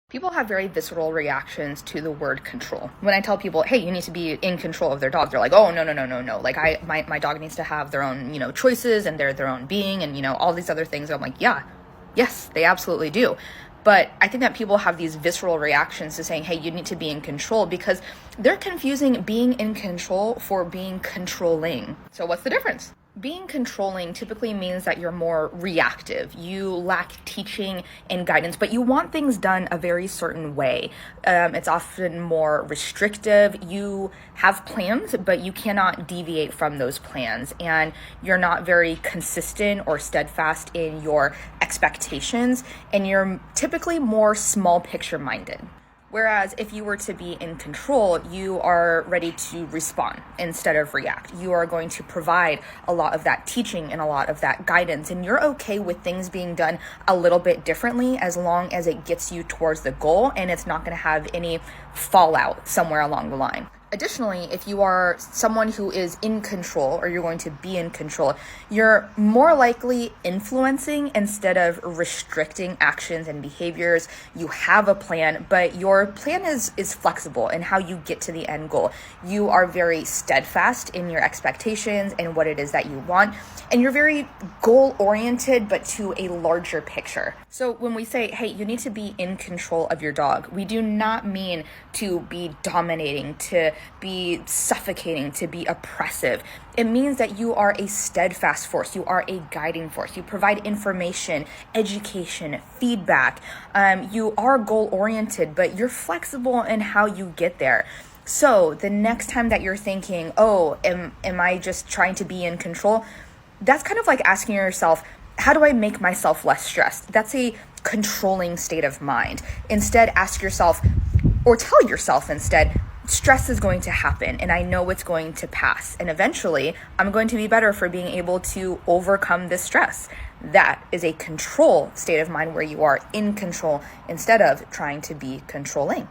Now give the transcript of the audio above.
People have very visceral reactions to the word control. When I tell people, hey, you need to be in control of their dog, they're like, oh, no. Like my dog needs to have their own, choices and their own being and, all these other things. I'm like, yes, they absolutely do. But I think that people have these visceral reactions to saying, hey, you need to be in control because they're confusing being in control for being controlling. So what's the difference? Being controlling typically means that you're more reactive. You lack teaching and guidance, but you want things done a very certain way. It's often more restrictive. You have plans, but you cannot deviate from those plans. And you're not very consistent or steadfast in your expectations. And you're typically more small picture minded. Whereas if you were to be in control, you are ready to respond instead of react. You are going to provide a lot of that teaching and a lot of that guidance. And you're okay with things being done a little bit differently as long as it gets you towards the goal and it's not going to have any fallout somewhere along the line. Additionally, if you are someone who is in control or you're going to be in control, you're more likely influencing instead of restricting actions and behaviors. You have a plan, but your plan is flexible in how you get to the end goal. You are very steadfast in your expectations and what it is that you want, and you're very goal-oriented, but to a larger picture. So when we say, hey, you need to be in control of your dog, we do not mean to be dominating, to be suffocating, to be oppressive. It means that you are a steadfast force. You are a guiding force. You provide information, education, feedback. You are goal-oriented, but you're flexible in how you get there. So the next time that you're thinking, oh, am I just trying to be in control? That's kind of like asking yourself, how do I make myself less stressed? That's a controlling state of mind. Instead, ask yourself, or tell yourself instead, stress is going to happen and I know it's going to pass. And eventually, I'm going to be better for being able to overcome this stress. That is a control state of mind where you are in control instead of trying to be controlling.